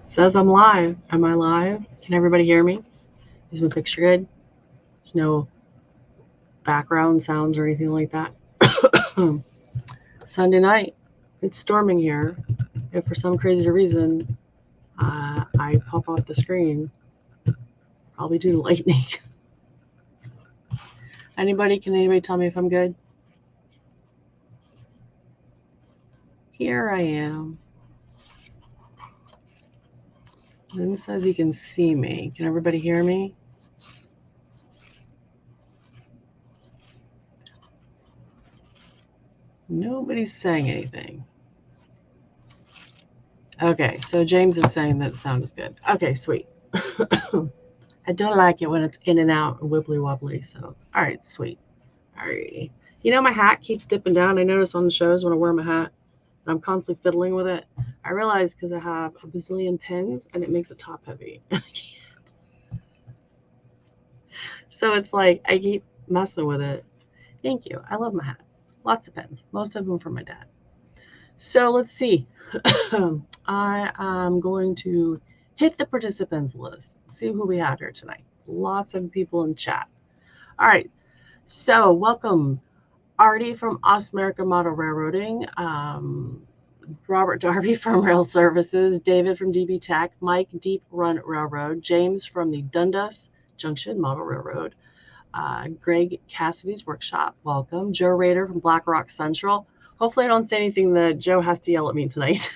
Says I'm live. Am I live? Can everybody hear me? Is my picture good? There's no background sounds or anything like that. Sunday night. It's storming here. If for some crazy reason I pop off the screen, probably due to lightning. Can anybody tell me if I'm good? Here I am. Lynn says he can see me. Can everybody hear me? Nobody's saying anything. Okay, so James is saying that the sound is good. Okay, sweet. I don't like it when it's in and out and wibbly wobbly. So, all right, sweet. All righty. You know, my hat keeps dipping down. I notice on the shows when I wear my hat, and I'm constantly fiddling with it. I realize because I have a bazillion pins and it makes it top heavy. So it's like I keep messing with it. Thank you. I love my hat. Lots of pins, most of them from my dad. So let's see. I am going to hit the participants list, see who we have here tonight. Lots of people in chat. All right. So welcome, Artie from Osmerica Model Railroading, Robert Darby from Rail Services, David from DB Tech, Mike Deep Run Railroad, James from the Dundas Junction Model Railroad, Greg Cassidy's Workshop, welcome, Joe Rader from Black Rock Central. Hopefully I don't say anything that Joe has to yell at me tonight.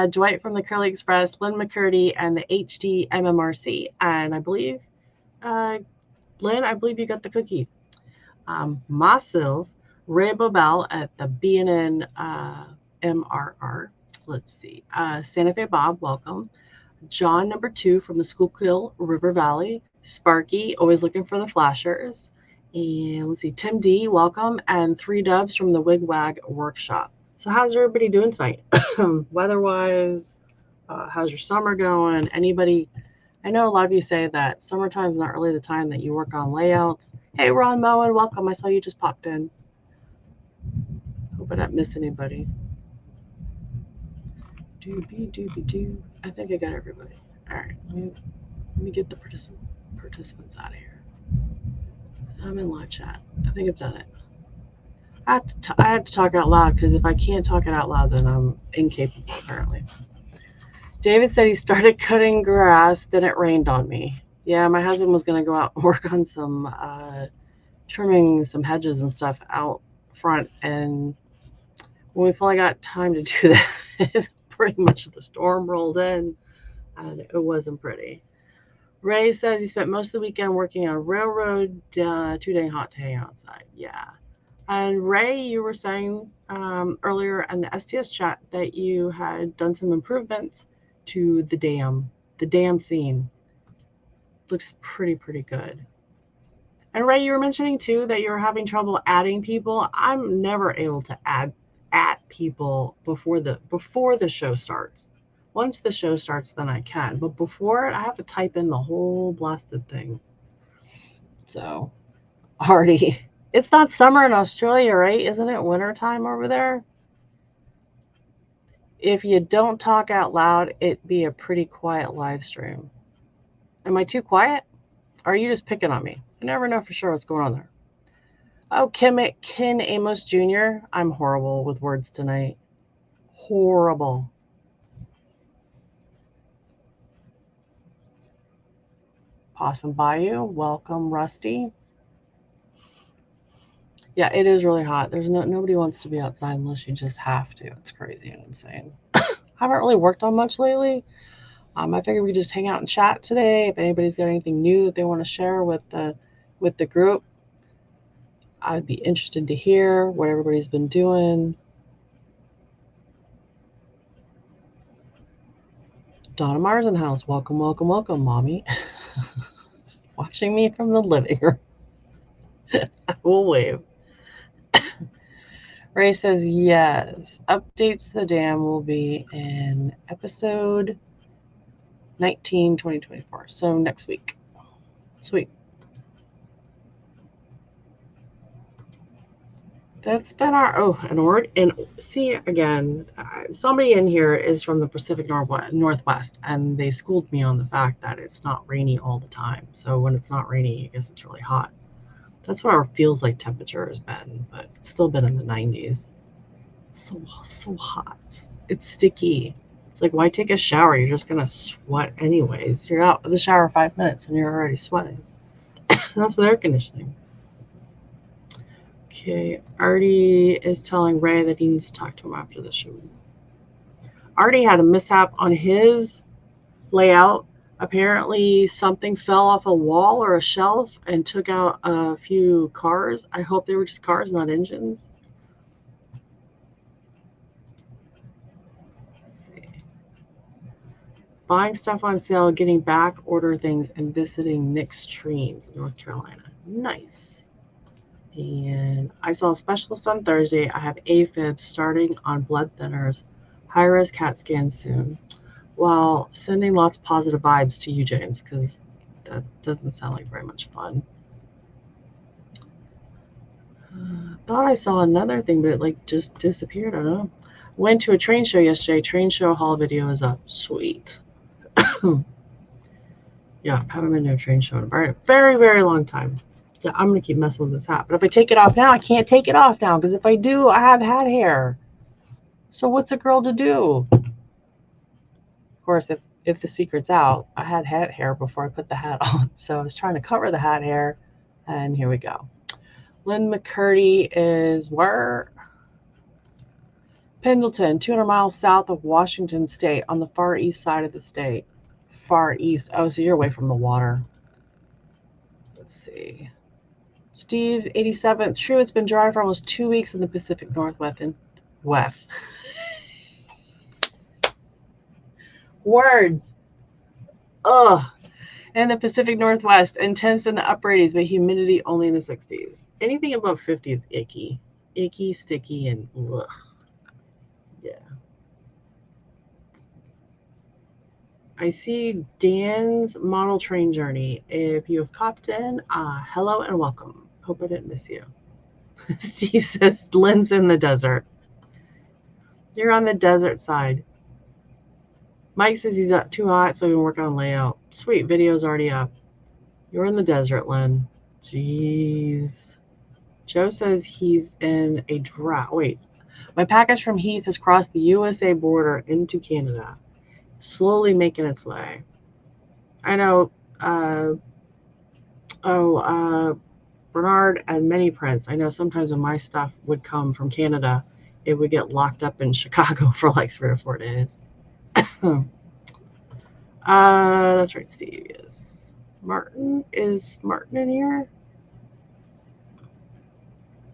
Dwight from the Curly Express, Lynn McCurdy, and the HD MMRC. And I believe, Lynn, I believe you got the cookie. Myself, Ray Bobel at the BNN MRR. Let's see. Santa Fe Bob, welcome. John number 2 from the Schuylkill River Valley. Sparky, always looking for the flashers. And let's see, Tim D, welcome. And 3 Doves from the Wigwag Workshop. So how's everybody doing tonight? Weather-wise, how's your summer going? Anybody? I know a lot of you say that summertime is not really the time that you work on layouts. Hey, Ron Moen, welcome. I saw you just popped in. Hope I didn't miss anybody. Doobie-doobie-doo. I think I got everybody. All right, let me get the participants out of here. I'm in live chat. I think I've done it. I have to talk out loud because if I can't talk it out loud, then I'm incapable, apparently. David said he started cutting grass, then it rained on me. Yeah, my husband was going to go out and work on some trimming some hedges and stuff out front, and when we finally got time to do that, pretty much the storm rolled in, and it wasn't pretty. Ray says he spent most of the weekend working on railroad, 2-day hot day outside. Yeah. And Ray, you were saying earlier in the STS chat that you had done some improvements to the dam scene. Looks pretty good. And Ray, you were mentioning too that you're having trouble adding people. I'm never able to add people before the show starts. Once the show starts, then I can. But before it, I have to type in the whole blasted thing. So, already, it's not summer in Australia, right? Isn't it wintertime over there? If you don't talk out loud, it'd be a pretty quiet live stream. Am I too quiet? Or are you just picking on me? I never know for sure what's going on there. Oh, Ken Amos Jr. I'm horrible with words tonight. Horrible. Possum Bayou, welcome, Rusty. Yeah, it is really hot. There's nobody wants to be outside unless you just have to. It's crazy and insane. Haven't really worked on much lately. I figured we could just hang out and chat today. If anybody's got anything new that they want to share with the group, I'd be interested to hear what everybody's been doing. Donna Mars in the house. Welcome, mommy. Watching me from the living room. I will wave. Ray says yes. Updates to the dam will be in episode 19, 2024. So next week. Sweet. That's been our and see again, somebody in here is from the Pacific Northwest, and they schooled me on the fact that it's not rainy all the time. So when it's not rainy, I guess it's really hot. That's what our feels like temperature has been, but it's still been in the 90s. It's so hot. It's sticky. It's like, why take a shower? You're just gonna sweat anyways. You're out of the shower 5 minutes and you're already sweating. That's with air conditioning. Okay, Artie is telling Ray that he needs to talk to him after the show. Artie had a mishap on his layout. Apparently, something fell off a wall or a shelf and took out a few cars. I hope they were just cars, not engines. Buying stuff on sale, getting back order things, and visiting Nick's Streams in North Carolina. Nice. And I saw a specialist on Thursday. I have AFib starting on blood thinners, high-res CAT scan soon. While sending lots of positive vibes to you, James, because that doesn't sound like very much fun. Thought I saw another thing, but it like just disappeared. I don't know. Went to a train show yesterday. Train show haul video is up. Sweet. Yeah, haven't been to a train show in a very, very long time. Yeah, I'm going to keep messing with this hat. But if I take it off now, I can't take it off now. Because if I do, I have hat hair. So what's a girl to do? Of course, if the secret's out, I had hat hair before I put the hat on. So I was trying to cover the hat hair. And here we go. Lynn McCurdy is where? Pendleton, 200 miles south of Washington State, on the far east side of the state. Far east. Oh, so you're away from the water. Let's see. Steve, 87. True, it's been dry for almost 2 weeks in the Pacific Northwest and West. Words. Ugh. In the Pacific Northwest, intense in the upper 80s, but humidity only in the 60s. Anything above 50 is icky. Icky, sticky, and ugh. Yeah. I see Dan's model train journey. If you have popped in, hello and welcome. Hope I didn't miss you. Steve says Lynn's in the desert. You're on the desert side. Mike says he's too hot, so we can work on layout. Sweet, video's already up. You're in the desert, Lynn. Jeez. Joe says he's in a drought. Wait, my package from Heath has crossed the USA border into Canada. Slowly making its way. I know, Bernard and Mini Prince. I know sometimes when my stuff would come from Canada, it would get locked up in Chicago for like 3 or 4 days. That's right, Steve. Yes. Martin, is Martin in here?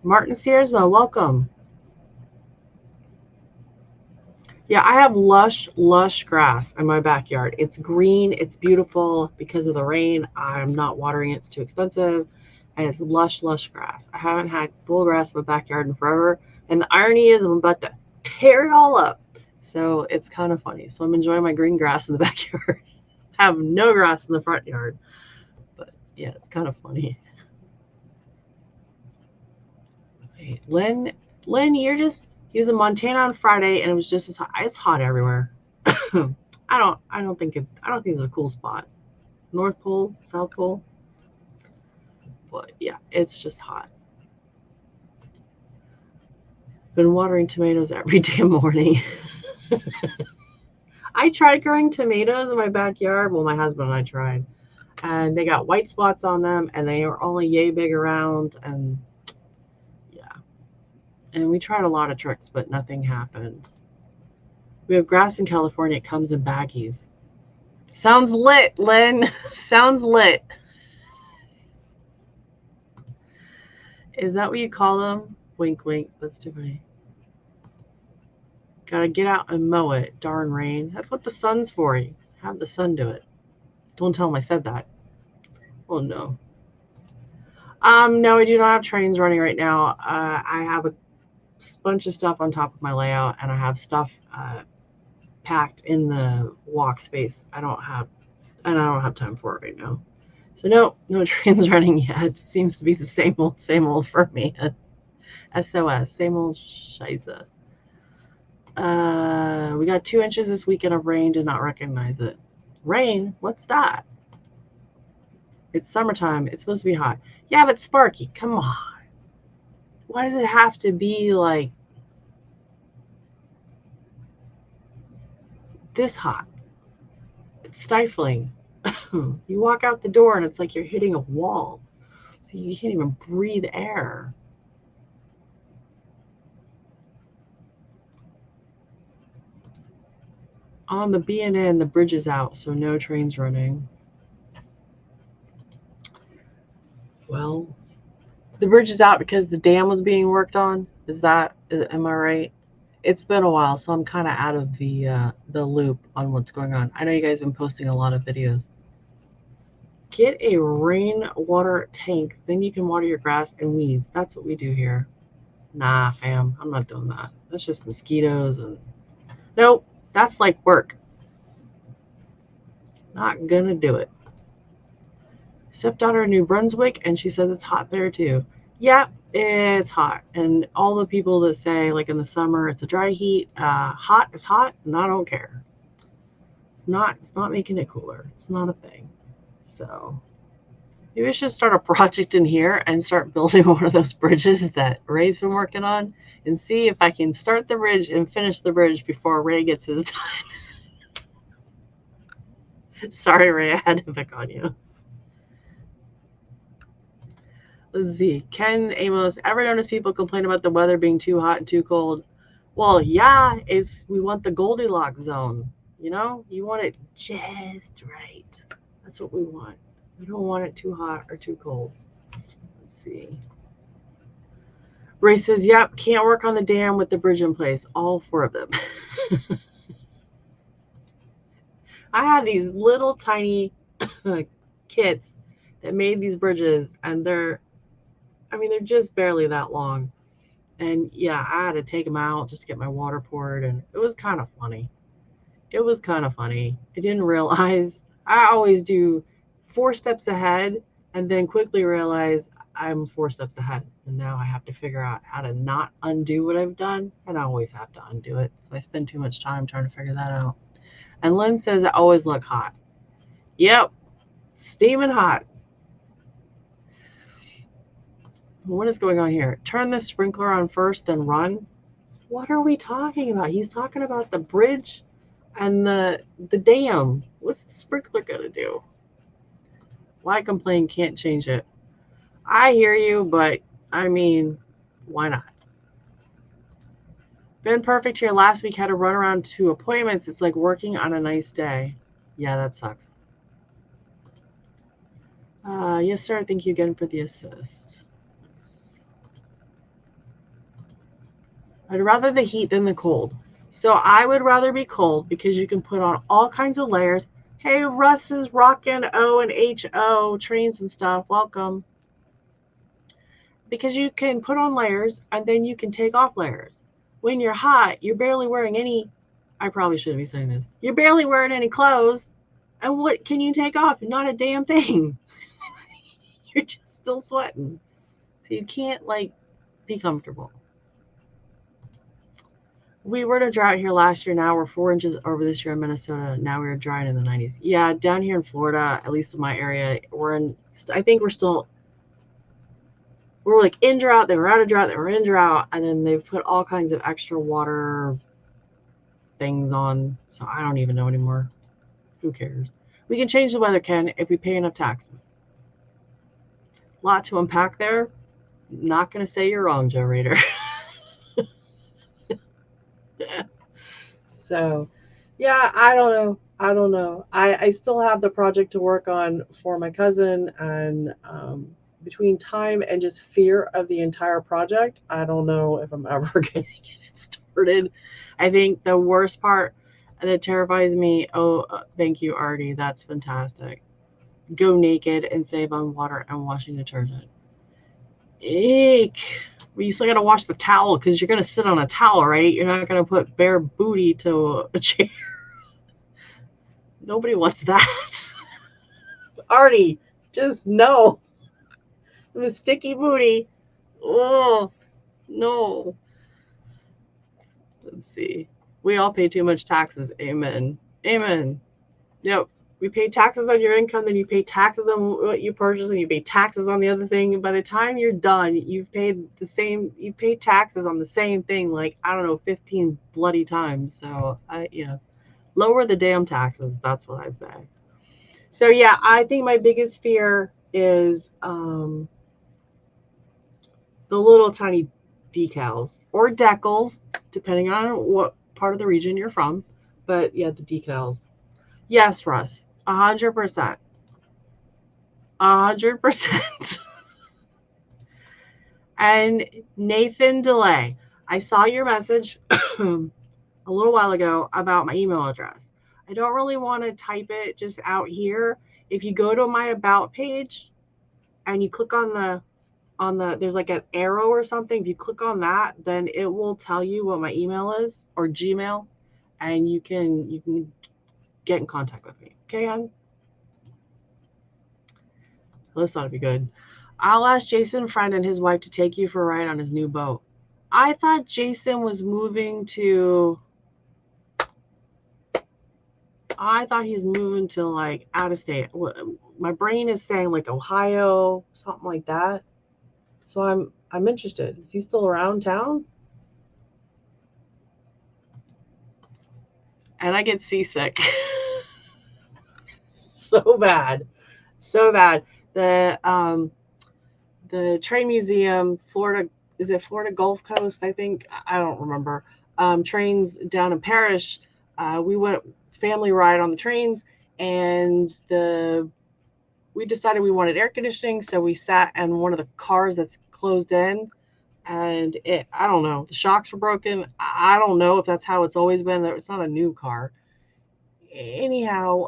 Martin Searsma, welcome. Yeah, I have lush grass in my backyard. It's green, it's beautiful. Because of the rain, I'm not watering it, it's too expensive. And it's lush grass. I haven't had full grass in my backyard in forever. And the irony is I'm about to tear it all up. So it's kind of funny. So I'm enjoying my green grass in the backyard. I have no grass in the front yard. But yeah, it's kind of funny. Wait, Lynn, he was in Montana on Friday, and it was just as hot. It's hot everywhere. I don't think it's a cool spot. North Pole, South Pole. But yeah, it's just hot. Been watering tomatoes every damn morning. I tried growing tomatoes in my backyard. Well, my husband and I tried. And they got white spots on them, and they were only yay big around, and and we tried a lot of tricks, but nothing happened. We have grass in California. It comes in baggies. Sounds lit, Lynn. Sounds lit. Is that what you call them? Wink, wink. That's too funny. Gotta get out and mow it. Darn rain. That's what the sun's for. You have the sun do it. Don't tell him I said that. Oh, no. No, I do not have trains running right now. I have a bunch of stuff on top of my layout, and I have stuff packed in the walk space. I don't have time for it right now. So no trains running yet. It seems to be the same old for me. SOS, same old shiza. We got 2 inches this weekend of rain, did not recognize it. Rain? What's that? It's summertime. It's supposed to be hot. Yeah, but Sparky, come on. Why does it have to be like this hot? It's stifling. You walk out the door and it's like you're hitting a wall. You can't even breathe air. On the BNN, the bridge is out, so no trains running. Well, the bridge is out because the dam was being worked on. Am I right? It's been a while, so I'm kind of out of the loop on what's going on. I know you guys have been posting a lot of videos. Get a rainwater tank, then you can water your grass and weeds. That's what we do here. Nah, fam, I'm not doing that. That's just mosquitoes and nope, that's like work. Not gonna do it. Stepdaughter in New Brunswick, and she says it's hot there too. Yeah, it's hot. And all the people that say, like in the summer, it's a dry heat, hot is hot, and I don't care. It's not making it cooler. It's not a thing. So maybe I should start a project in here and start building one of those bridges that Ray's been working on and see if I can start the bridge and finish the bridge before Ray gets his time. Sorry, Ray, I had to pick on you. Let's see. Ken Amos, ever notice people complain about the weather being too hot and too cold? Well, yeah, we want the Goldilocks zone. You know, you want it just right. That's what we want. We don't want it too hot or too cold. Let's see. Ray says, yep, can't work on the dam with the bridge in place. All 4 of them. I had these little tiny kits that made these bridges, and they're just barely that long. And yeah, I had to take them out just to get my water poured, and it was kind of funny. I didn't realize I always do 4 steps ahead and then quickly realize I'm 4 steps ahead. And now I have to figure out how to not undo what I've done, and I always have to undo it. So I spend too much time trying to figure that out. And Lynn says I always look hot. Yep, steaming hot. What is going on here? Turn the sprinkler on first, then run. What are we talking about? He's talking about the bridge and the dam. What's the sprinkler gonna do? Why complain? Can't change it. I hear you, but I mean, why not? Been perfect here last week. Had to run around to appointments. It's like working on a nice day. Yeah, that sucks. Yes, sir. Thank you again for the assist. I'd rather the heat than the cold. So I would rather be cold because you can put on all kinds of layers. Hey, Russ is rocking O and HO trains and stuff. Welcome. Because you can put on layers and then you can take off layers. When you're hot, you're barely wearing any. I probably shouldn't be saying this. You're barely wearing any clothes. And what can you take off? Not a damn thing. You're just still sweating. So you can't, be comfortable. We were in a drought here last year. Now we're 4 inches over this year in Minnesota. Now we're drying in the 90s. Yeah, down here in Florida, at least in my area, I think we're like in drought. They were out of drought. They were in drought. And then they've put all kinds of extra water things on. So I don't even know anymore. Who cares? We can change the weather, Ken, if we pay enough taxes. A lot to unpack there. Not going to say you're wrong, Joe Rader. So, yeah, I don't know. I still have the project to work on for my cousin, and between time and just fear of the entire project, I don't know if I'm ever going to get it started. I think the worst part that terrifies me, thank you, Artie. That's fantastic. Go naked and save on water and washing detergent. Eek. Well, you still got to wash the towel because you're going to sit on a towel, right? You're not going to put bare booty to a chair. Nobody wants that. Artie, just no. With sticky booty. Oh, No. Let's see. We all pay too much taxes. Amen. Amen. Yep. We pay taxes on your income, then you pay taxes on what you purchase, and you pay taxes on the other thing. And by the time you're done, you've paid you paid taxes on the same thing, like, I don't know, 15 bloody times. So, yeah, lower the damn taxes. That's what I say. So, yeah, I think my biggest fear is the little tiny decals or decals, depending on what part of the region you're from. But yeah, the decals. Yes, Russ, 100%. 100%. And Nathan DeLay, I saw your message a little while ago about my email address. I don't really want to type it just out here. If you go to my about page and you click on the there's like an arrow or something, if you click on that, then it will tell you what my email is, or Gmail, and you can get in contact with me. Okay, hon? Well, this ought to be good. I'll ask Jason Friend and his wife to take you for a ride on his new boat. I thought Jason was moving to. I thought he's moving to like out of state. My brain is saying like Ohio, something like that. So I'm interested. Is he still around town? And I get seasick. So bad. So bad. The train museum, Florida, is it Florida Gulf Coast? I think, I don't remember. Trains down in Parrish. We went family ride on the trains, and we decided we wanted air conditioning, so we sat in one of the cars that's closed in, and I don't know, the shocks were broken. I don't know if that's how it's always been. It's not a new car. Anyhow,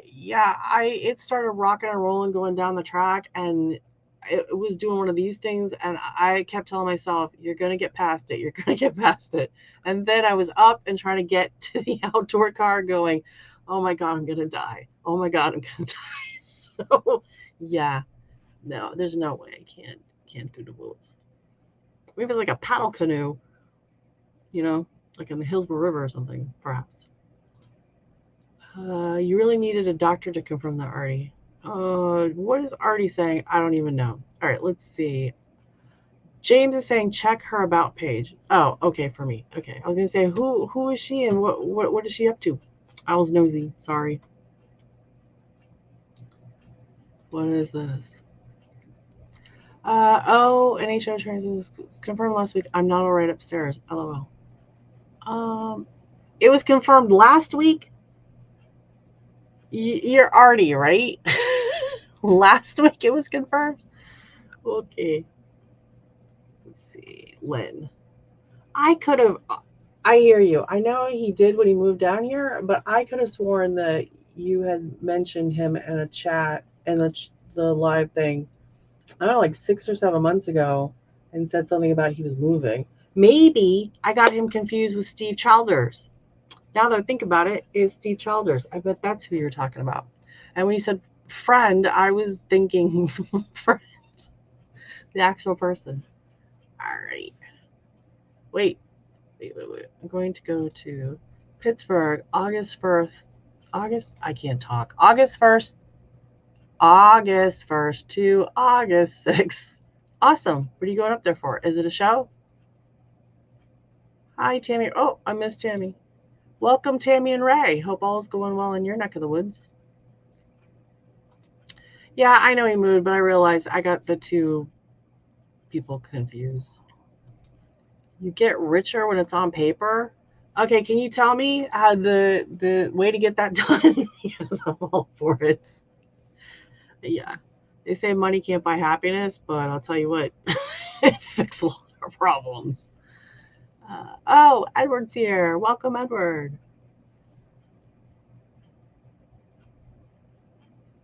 yeah, it started rocking and rolling going down the track, and it was doing one of these things, and I kept telling myself, "You're gonna get past it. You're gonna get past it." And then I was up and trying to get to the outdoor car, going, "Oh my God, I'm gonna die. Oh my God, I'm gonna die." So, yeah, no, there's no way I can't do the woods. Maybe like a paddle canoe, like in the Hillsborough River or something, perhaps. You really needed a doctor to confirm that, Artie. What is Artie saying? I don't even know. All right, let's see. James is saying check her about page. Oh, okay, for me. Okay, I was gonna say who is she and what is she up to? I was nosy. Sorry. What is this? NHL trans was confirmed last week. I'm not all right upstairs. LOL. It was confirmed last week. You're Artie, right? Last week it was confirmed. Okay. Let's see. Lynn. I could have. I hear you. I know he did when he moved down here, but I could have sworn that you had mentioned him in a chat in the live thing. I don't know, like 6 or 7 months ago, and said something about he was moving. Maybe I got him confused with Steve Childers. Now that I think about it, is Steve Childers. I bet that's who you're talking about. And when you said friend, I was thinking friend, the actual person. All right. Wait. I'm going to go to Pittsburgh, August 1st. I can't talk. August 1st to August 6th. Awesome. What are you going up there for? Is it a show? Hi, Tammy. Oh, I missed Tammy. Welcome, Tammy and Ray. Hope all is going well in your neck of the woods. Yeah, I know he moved, but I realized I got the two people confused. You get richer when it's on paper? Okay, can you tell me how the way to get that done? Yes, I'm all for it. Yeah, they say money can't buy happiness, but I'll tell you what, it fixes a lot of problems. Oh, Edward's here. Welcome, Edward.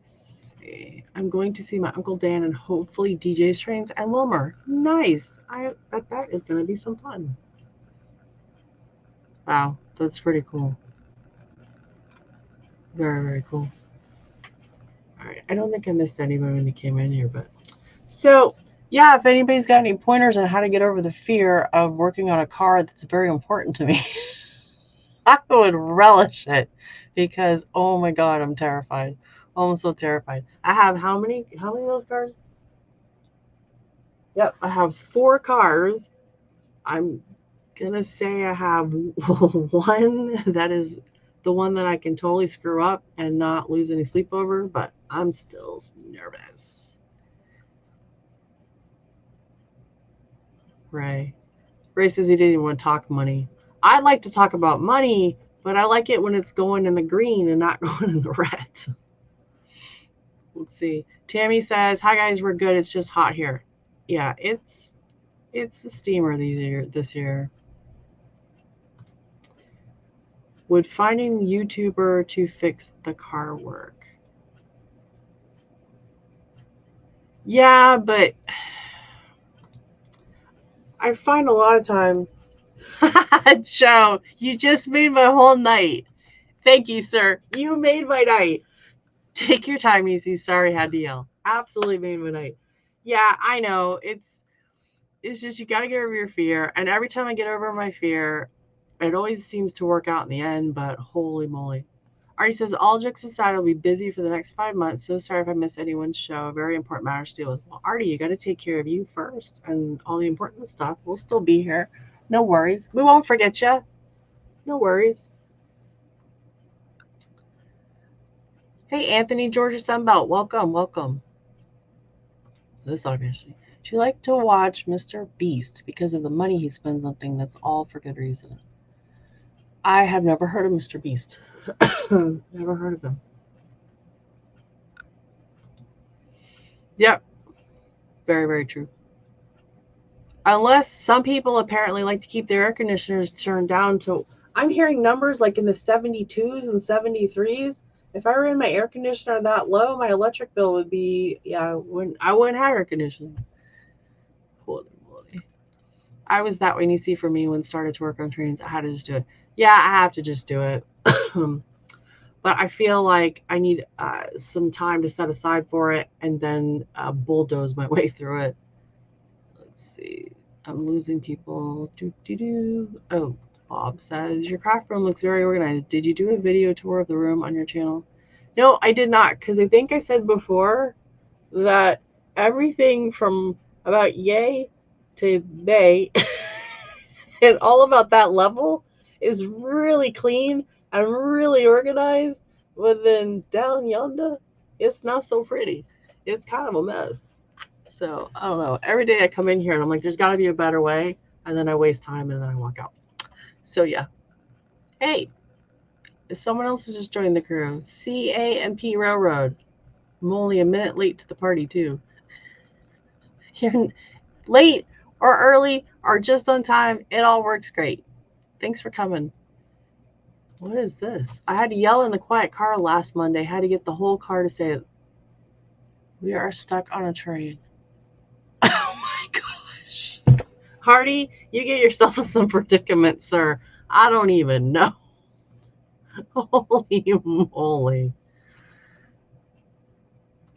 Let's see. I'm going to see my Uncle Dan and hopefully DJ's Trains and Wilmer. Nice. I bet that is going to be some fun. Wow, that's pretty cool. Very, very cool. All right, I don't think I missed anyone when they came in here, but so Yeah, if anybody's got any pointers on how to get over the fear of working on a car that's very important to me, I would relish it because oh my god, I'm terrified. Oh, I'm so terrified. I have how many of those cars? Yep, I have 4 cars. I'm gonna say I have one that is the one that I can totally screw up and not lose any sleep over, but I'm still nervous. Ray. Ray says he didn't even want to talk money. I'd like to talk about money, but I like it when it's going in the green and not going in the red. Let's see. Tammy says, "Hi guys, we're good. It's just hot here." Yeah, it's the steamer this year. Would finding YouTuber to fix the car work? Yeah, but I find a lot of time. Joe, you just made my whole night. Thank you, sir. You made my night. Take your time, easy. Sorry, had to yell. Absolutely made my night. Yeah, I know. It's just you got to get over your fear. And every time I get over my fear, it always seems to work out in the end. But holy moly! Artie says all jokes aside, I'll be busy for the next 5 months. So sorry if I miss anyone's show. Very important matters to deal with. Well, Artie, you got to take care of you first, and all the important stuff. We'll still be here. No worries. We won't forget you. No worries. Hey, Anthony, Georgia Sunbelt. Welcome, welcome. This audition. She liked to watch Mr. Beast because of the money he spends on things. That's all for good reason. I have never heard of Mr. Beast. Never heard of him. Yep. Very, very true. Unless some people apparently like to keep their air conditioners turned down to, I'm hearing numbers like in the 72s and 73s. If I ran my air conditioner that low, my electric bill would be, yeah, I wouldn't have air conditioning. Holy moly. I was that way, you see, for me when started to work on trains. I had to just do it. Yeah, I have to just do it. But I feel like I need some time to set aside for it and then bulldoze my way through it. Let's see. I'm losing people. Oh, Bob says your craft room looks very organized. Did you do a video tour of the room on your channel? No, I did not, because I think I said before that everything from about yay to nay and all about that level is really clean and really organized. But then down yonder, it's not so pretty. It's kind of a mess. So I don't know. Every day I come in here and I'm like, there's got to be a better way. And then I waste time and then I walk out. So yeah. Hey, someone else has just joined the crew. CAMP Railroad. I'm only a minute late to the party, too. You're late or early or just on time. It all works great. Thanks for coming. What is this? I had to yell in the quiet car last Monday. Had to get the whole car to say, we are stuck on a train. Oh my gosh. Hardy, you get yourself in some predicament, sir. I don't even know. Holy moly.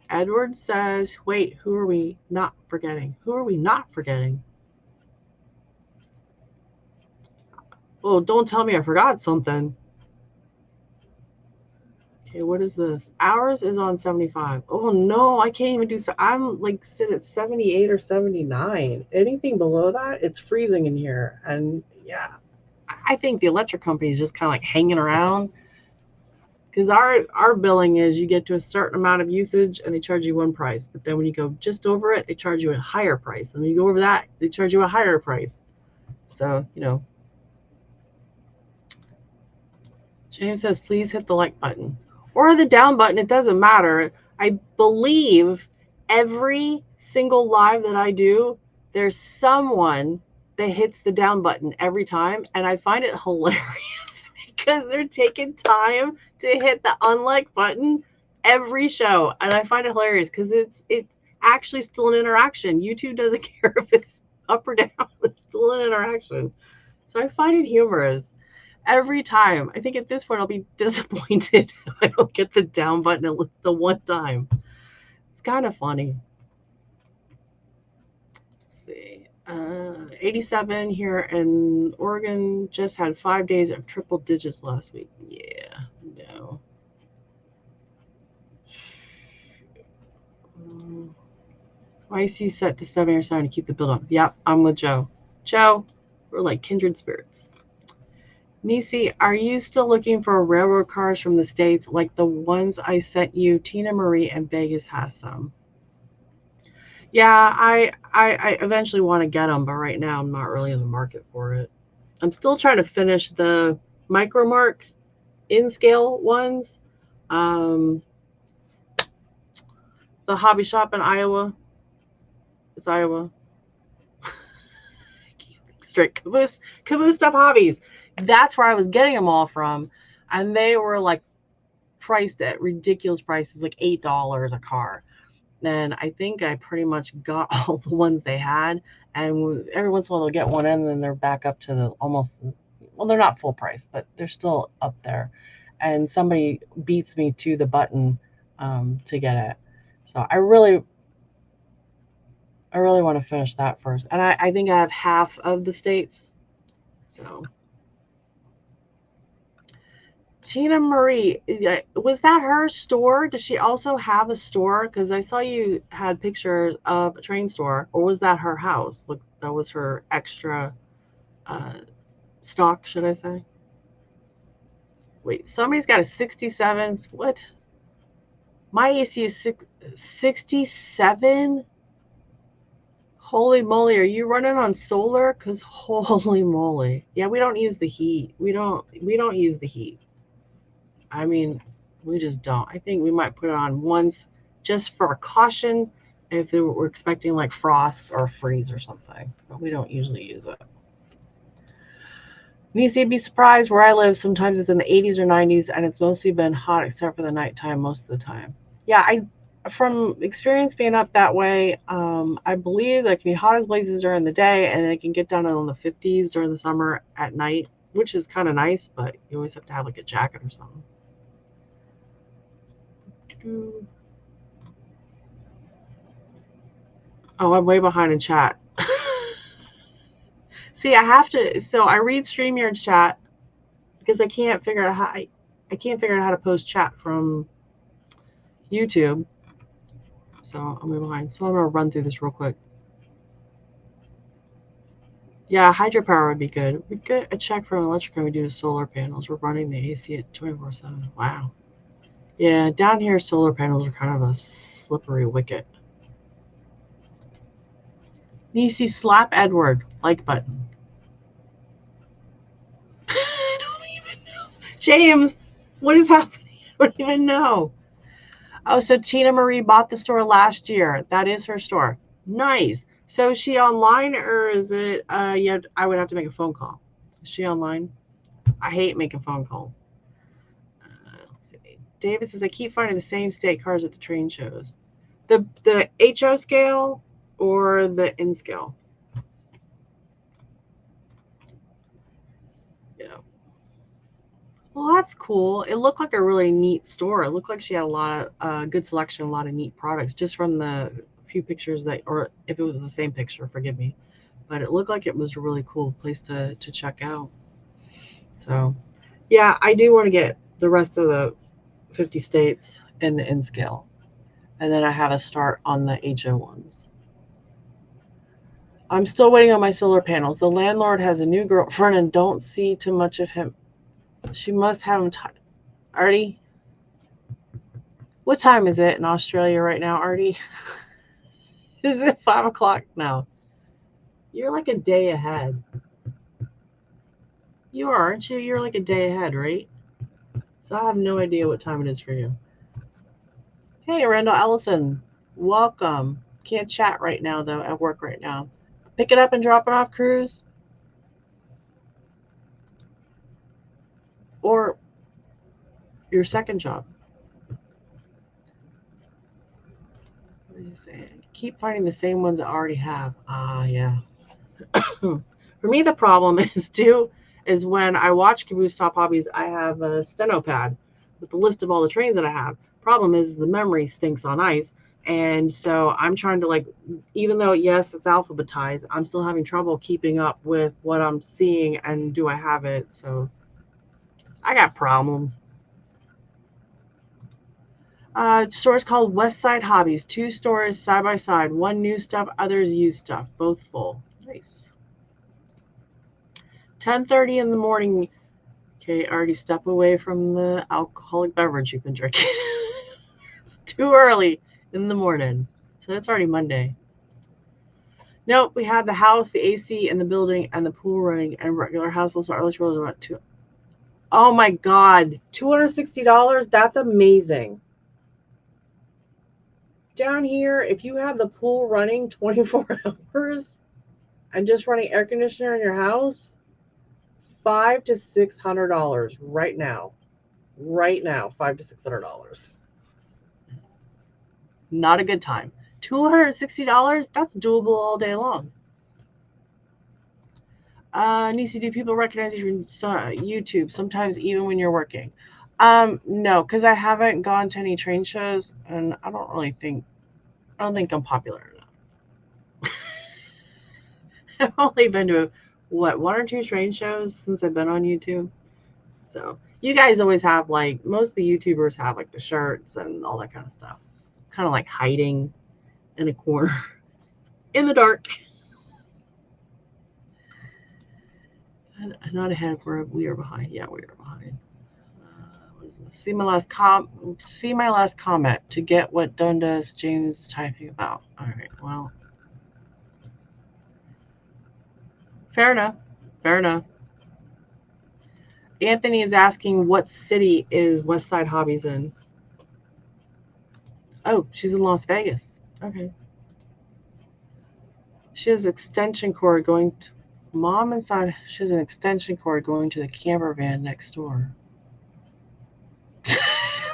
Edward says, wait, who are we not forgetting? Who are we not forgetting? Oh, don't tell me I forgot something. Okay, what is this? Ours is on 75. Oh no, I can't even do so. I'm like sitting at 78 or 79. Anything below that, it's freezing in here. And yeah, I think the electric company is just kind of like hanging around because our billing is you get to a certain amount of usage and they charge you one price, but then when you go just over it, they charge you a higher price. And when you go over that, they charge you a higher price. So, James says, please hit the like button or the down button. It doesn't matter. I believe every single live that I do, there's someone that hits the down button every time. And I find it hilarious because they're taking time to hit the unlike button every show. And I find it hilarious because it's actually still an interaction. YouTube doesn't care if it's up or down. It's still an interaction. So I find it humorous every time. I think at this point I'll be disappointed if I don't get the down button the one time. It's kind of funny. see. 87 here in Oregon. Just had 5 days of triple digits last week. Yeah, no. YC set to 7 or 7 to keep the build up. Yep, I'm with Joe. Joe, we're like kindred spirits. Nisi, are you still looking for railroad cars from the States like the ones I sent you? Tina Marie and Vegas has some. Yeah, I eventually want to get them, but right now I'm not really in the market for it. I'm still trying to finish the Micromark in scale ones. The hobby shop in Iowa. It's Iowa. Straight Caboose Stuff Hobbies. That's where I was getting them all from. And they were like priced at ridiculous prices, like $8 a car. And I think I pretty much got all the ones they had. And every once in a while they'll get one in, and then they're back up to the almost, well, they're not full price, but they're still up there. And somebody beats me to the button to get it. So I really want to finish that first. And I think I have half of the states. So Tina Marie, was that her store? Does she also have a store? Because I saw you had pictures of a train store, or was that her house? Look, that was her extra stock, should I say? Wait, somebody's got a 67. What? My AC is 67? Holy moly, are you running on solar? Because holy moly. Yeah, we don't use the heat. We don't use the heat. I mean, we just don't. I think we might put it on once just for a caution if we're expecting like frost or freeze or something, but we don't usually use it. You'd be surprised where I live. Sometimes it's in the 80s or 90s, and it's mostly been hot except for the nighttime most of the time. Yeah, from experience being up that way, I believe that it can be hot as blazes during the day, and it can get down in the 50s during the summer at night, which is kind of nice, but you always have to have like a jacket or something. Oh, I'm way behind in chat. See, I have to. So I read StreamYard's chat because I can't figure out how to post chat from YouTube. So I'm way behind. So I'm gonna run through this real quick. Yeah, hydropower would be good. We get a check from electric and we do solar panels. We're running the AC at 24/7. Wow. Yeah, down here solar panels are kind of a slippery wicket. Nisi, slap Edward like button. I don't even know. James, what is happening? I don't even know. Oh, so Tina Marie bought the store last year. That is her store. Nice. So is she online or is it yeah, I would have to make a phone call. Is she online? I hate making phone calls. Let's see. David says I keep finding the same state cars at the train shows. The HO scale or the N scale? Yeah. Well, that's cool. It looked like a really neat store. It looked like she had a lot of good selection, a lot of neat products, just from the few pictures that, or if it was the same picture, forgive me. But it looked like it was a really cool place to check out. So, yeah, I do want to get the rest of the 50 states in the N scale. And then I have a start on the HO ones. I'm still waiting on my solar panels. The landlord has a new girlfriend and don't see too much of him. She must have him Artie? What time is it in Australia right now, Artie? Is it 5 o'clock now? You're like a day ahead. You are, aren't you? You're like a day ahead, right? So I have no idea what time it is for you. Hey, Randall Ellison. Welcome. Can't chat right now, though. At work right now. Pick it up and drop it off, Cruz. Or your second job. What is he saying? Keep finding the same ones I already have. Ah, yeah. For me, the problem is when I watch Caboose Top Hobbies, I have a steno pad with the list of all the trains that I have. Problem is the memory stinks on ice. And so I'm trying to, like, even though, yes, it's alphabetized, I'm still having trouble keeping up with what I'm seeing and do I have it. So I got problems. Store's called West Side Hobbies. 2 stores side by side. One new stuff, others used stuff. Both full. Nice. 10:30 in the morning. Okay, already step away from the alcoholic beverage you've been drinking. It's too early in the morning. So that's already Monday. Nope, we have the house, the AC in the building, and the pool running, and regular households are eligible about two. Oh my God, $260? That's amazing. Down here, if you have the pool running 24 hours and just running air conditioner in your house, $500 to $600 right now. Right now, $500 to $600. Not a good time. $260? That's doable all day long. Nisi, do people recognize you from YouTube? Sometimes even when you're working. No, because I haven't gone to any train shows, and I don't think I'm popular enough. I've only been to what, 1 or 2 train shows since I've been on YouTube. So you guys always have, like, most of the YouTubers have, like, the shirts and all that kind of stuff. Kind of like hiding in a corner in the dark. Not ahead, we are behind. Yeah, we are behind. See my last comment to get what Dundas James is typing about. All right, well, fair enough. Fair enough. Anthony is asking what city is West Side Hobbies in. Oh, she's in Las Vegas. Okay. She has extension cord going to mom inside. She has an extension cord going to the camper van next door.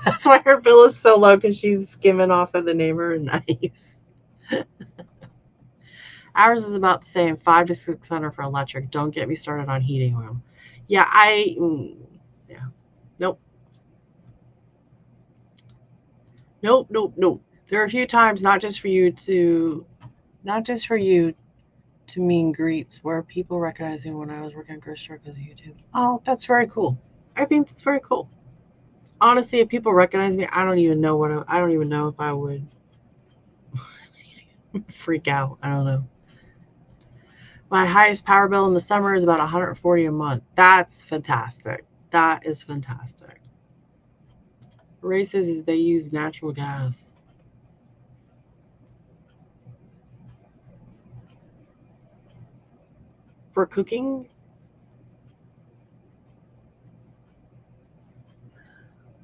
That's why her bill is so low, because she's skimming off of the neighbor. Nice. Ours is about the same, $500 to $600 for electric. Don't get me started on heating oil. Yeah, yeah, nope. Nope. There are a few times, not just for you to meet and greets, where people recognize me when I was working at grocery store because of YouTube. Oh, that's very cool. I think that's very cool. Honestly, if people recognize me, I don't even know if I would freak out. I don't know. My highest power bill in the summer is about $140 a month. That's fantastic. That is fantastic. Ray says they use natural gas. For cooking?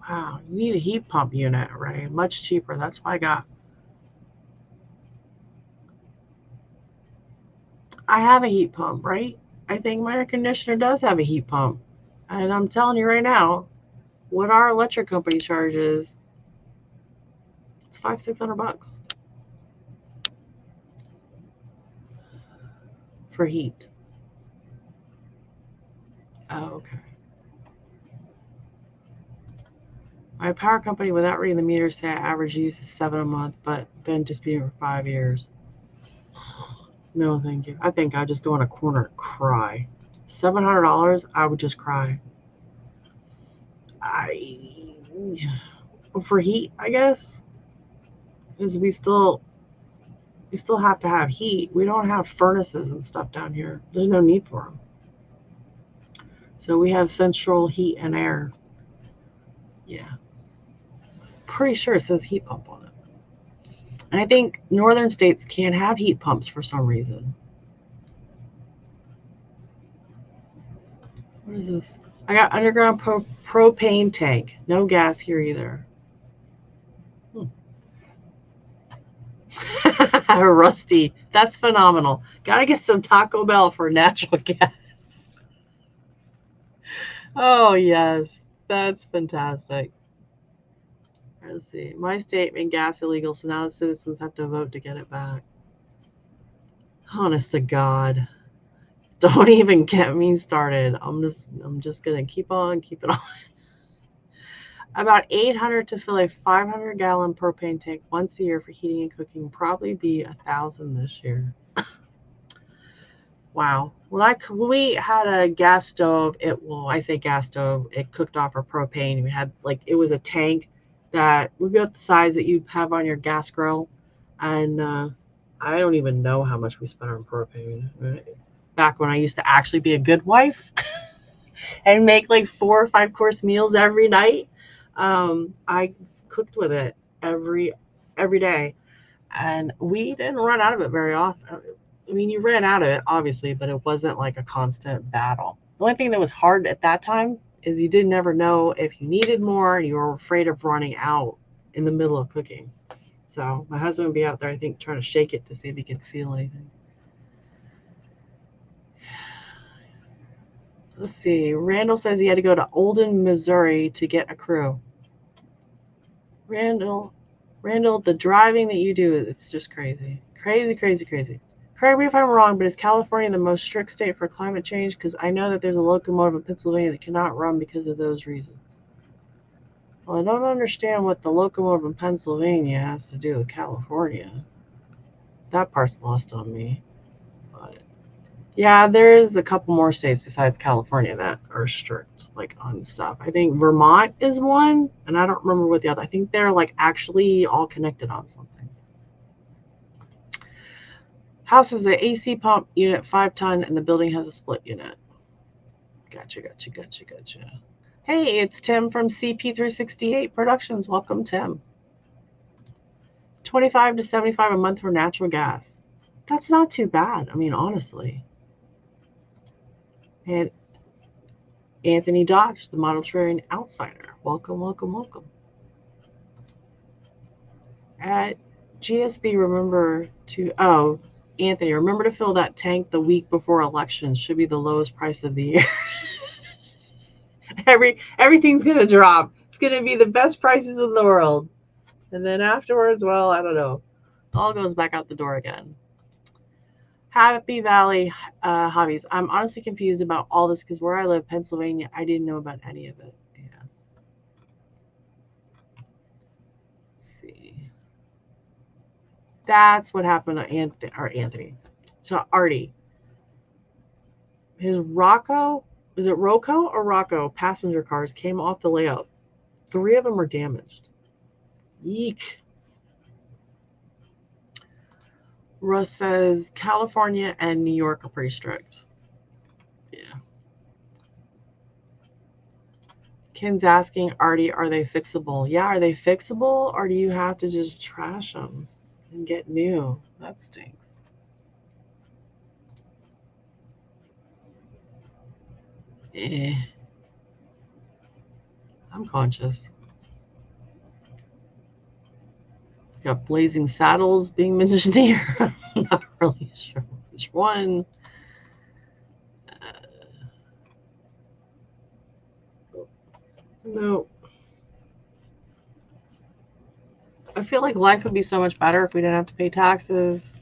Wow, you need a heat pump unit, Ray. Much cheaper. That's what I have a heat pump, right? I think my air conditioner does have a heat pump. And I'm telling you right now, what our electric company charges, it's $500-$600 for heat. Oh, okay. My power company, without reading the meter, say average use is $7 a month, but been disputing for 5 years. No, thank you. I think I'd just go in a corner and cry. $700, I would just cry. For heat, I guess, because we still have to have heat. We don't have furnaces and stuff down here. There's no need for them. So we have central heat and air. Yeah. Pretty sure it says heat pump on it. And I think northern states can't have heat pumps for some reason. What is this? I got underground propane tank. No gas here either. Rusty. That's phenomenal. Gotta get some Taco Bell for natural gas. Oh, yes. That's fantastic. Let's see. My state made gas illegal, so now the citizens have to vote to get it back. Honest to God. Don't even get me started. I'm just gonna keep it on. About 800 to fill a 500-gallon propane tank once a year for heating and cooking. Probably be 1,000 this year. Wow. We had a gas stove. I say gas stove. It cooked off our propane. We had it was a tank that we got the size that you have on your gas grill, and I don't even know how much we spent on propane. Back when I used to actually be a good wife and make 4 or 5 course meals every night, I cooked with it every day, and we didn't run out of it very often. I mean, you ran out of it, obviously, but it wasn't like a constant battle. The only thing that was hard at that time is you didn't ever know if you needed more and you were afraid of running out in the middle of cooking. So my husband would be out there, I think, trying to shake it to see if he could feel anything. Let's see. Randall says he had to go to Olden, Missouri to get a crew. Randall, the driving that you do, it's just crazy. Crazy, crazy, crazy. Correct me if I'm wrong, but is California the most strict state for climate change? Because I know that there's a locomotive in Pennsylvania that cannot run because of those reasons. Well, I don't understand what the locomotive in Pennsylvania has to do with California. That part's lost on me. But yeah, there's a couple more states besides California that are strict, on stuff. I think Vermont is one, and I don't remember what the other. I think they're actually all connected on something. House has an AC pump unit, 5-ton, and the building has a split unit. Gotcha. Hey, it's Tim from CP368 Productions. Welcome, Tim. 25 to 75 a month for natural gas. That's not too bad. I mean, honestly. And Anthony Dodge, the Model Train Outsider. Welcome. At GSB, Anthony, remember to fill that tank the week before elections. Should be the lowest price of the year. Everything's gonna drop. It's gonna be the best prices in the world. And then afterwards, well, I don't know. All goes back out the door again. Happy Valley hobbies. I'm honestly confused about all this because where I live, Pennsylvania, I didn't know about any of it. Yeah. Let's see. That's what happened to Anthony. So Artie. His Rocco, is it Roco or Rocco passenger cars came off the layout. 3 of them are damaged. Eek. Russ says California and New York are pretty strict. Yeah. Ken's asking Artie, are they fixable? Yeah, are they fixable, or do you have to just trash them and get new? That stinks. I'm conscious. Got Blazing Saddles being mentioned here. I'm not really sure which one. No. I feel like life would be so much better if we didn't have to pay taxes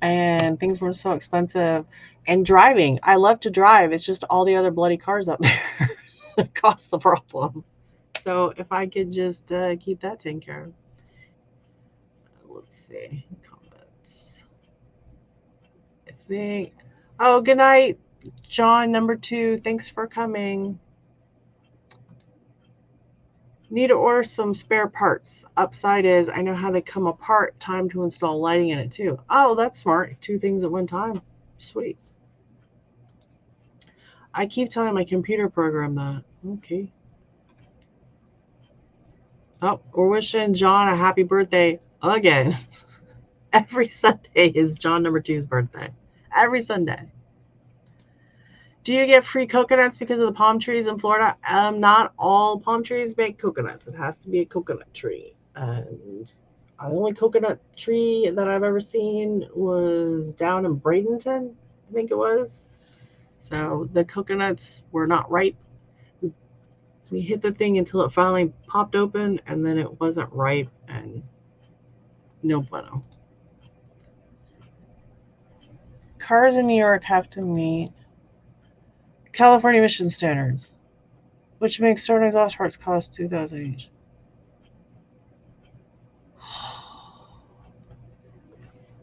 and things weren't so expensive. And driving, I love to drive. It's just all the other bloody cars up there that cause the problem. So if I could just keep that taken care of. Let's see. Comments. I think. Oh, good night, John, number 2. Thanks for coming. Need to order some spare parts. Upside is I know how they come apart. Time to install lighting in it too. Oh, that's smart. 2 things at one time. Sweet. I keep telling my computer program that. Okay. Oh, we're wishing John a happy birthday again. Every Sunday is John number 2's birthday. Every Sunday. Do you get free coconuts because of the palm trees in Florida? Not all palm trees make coconuts. It has to be a coconut tree. And the only coconut tree that I've ever seen was down in Bradenton, I think it was. So the coconuts were not ripe. We hit the thing until it finally popped open, and then it wasn't ripe, and no bueno. Cars in New York have to meet California emission standards. which makes certain exhaust parts cost $2,000 each.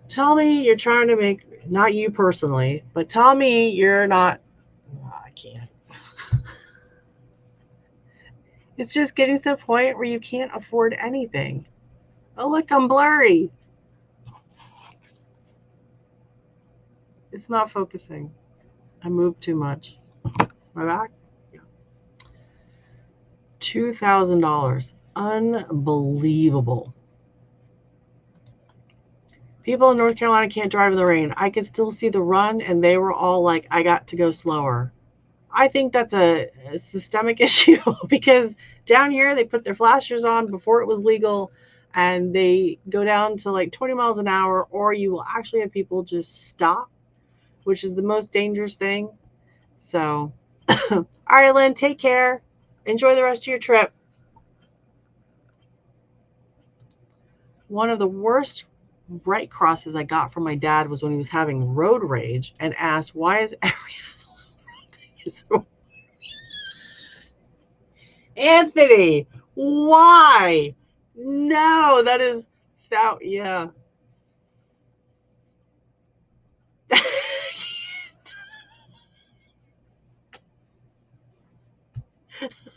Tell me you're trying to make, not you personally, but tell me you're not. Oh, I can't. It's just getting to the point where you can't afford anything. Oh, look, I'm blurry. It's not focusing. I moved too much. My back? Yeah. $2,000. Unbelievable. People in North Carolina can't drive in the rain. I could still see the run, and they were all like, I got to go slower. I think that's a systemic issue because down here they put their flashers on before it was legal and they go down to like 20 miles an hour, or you will actually have people just stop, which is the most dangerous thing. So, all right, Lynn, take care. Enjoy the rest of your trip. One of the worst right crosses I got from my dad was when he was having road rage and asked, why is every asshole Anthony, why? No, that is that, yeah.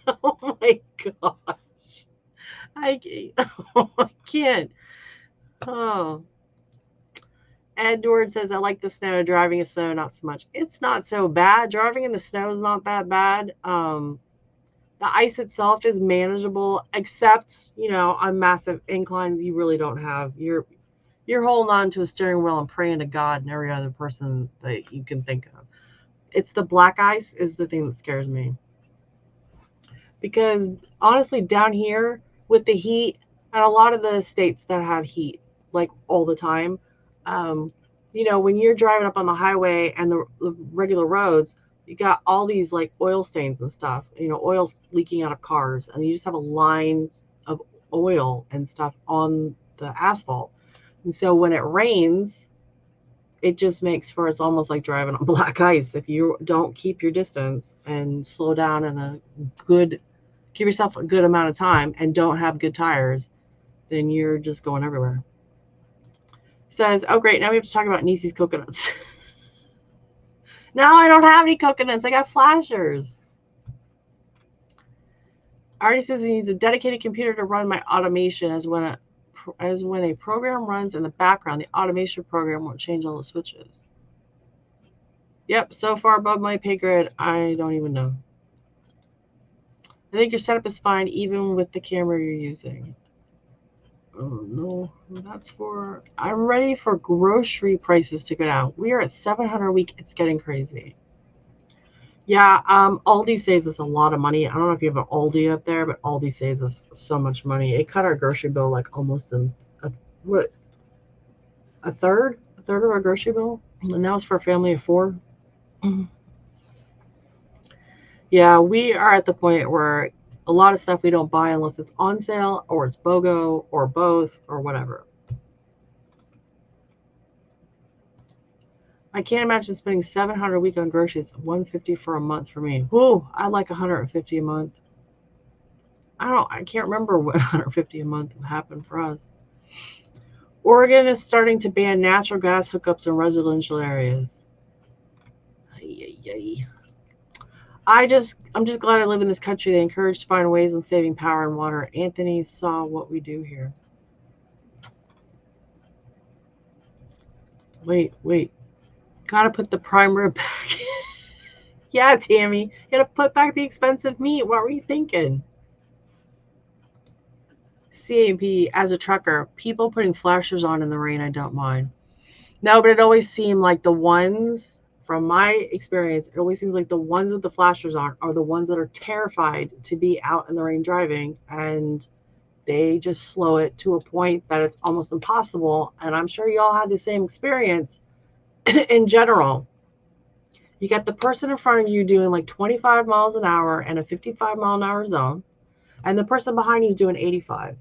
Oh my gosh. I can't. Oh. Edward says, I like the snow. Driving in snow, not so much. It's not so bad. Driving in the snow is not that bad. The ice itself is manageable, except, on massive inclines, you really don't have. You're holding on to a steering wheel and praying to God and every other person that you can think of. It's the black ice is the thing that scares me. Because honestly, down here with the heat, and a lot of the states that have heat, like all the time, when you're driving up on the highway and the regular roads, you got all these like oil stains and stuff, oil leaking out of cars, and you just have a lines of oil and stuff on the asphalt. And so when it rains, it just makes for it's almost like driving on black ice if you don't keep your distance and slow down give yourself a good amount of time and don't have good tires, then you're just going everywhere. Says, oh great, now we have to talk about Nisi's coconuts. Now I don't have any coconuts, I got flashers. Artie says he needs a dedicated computer to run my automation, as when a program runs in the background, the automation program won't change all the switches. Yep, so far above my pay grade, I don't even know. I think your setup is fine even with the camera you're using. Oh no, I'm ready for grocery prices to go down. We are at $700 a week. It's getting crazy. Yeah, Aldi saves us a lot of money. I don't know if you have an Aldi up there, but Aldi saves us so much money. It cut our grocery bill like almost a third of our grocery bill, and that was for a family of 4. Yeah, we are at the point where a lot of stuff we don't buy unless it's on sale or it's BOGO or both or whatever. I can't imagine spending $700 a week on groceries. $150 for a month for me. Whoa, I like $150 a month. I can't remember what $150 a month happened for us. Oregon is starting to ban natural gas hookups in residential areas. I'm just glad I live in this country. They encourage to find ways of saving power and water. Anthony saw what we do here. Wait. Gotta put the prime rib back. Yeah, Tammy. You gotta put back the expensive meat. What were you thinking? CAP, as a trucker, people putting flashers on in the rain, I don't mind. No, but it always seemed like the ones, from my experience, it always seems like the ones with the flashers on are the ones that are terrified to be out in the rain driving, and they just slow it to a point that it's almost impossible. And I'm sure you all had the same experience in general. You got the person in front of you doing like 25 miles an hour in a 55 mile an hour zone, and the person behind you is doing 85.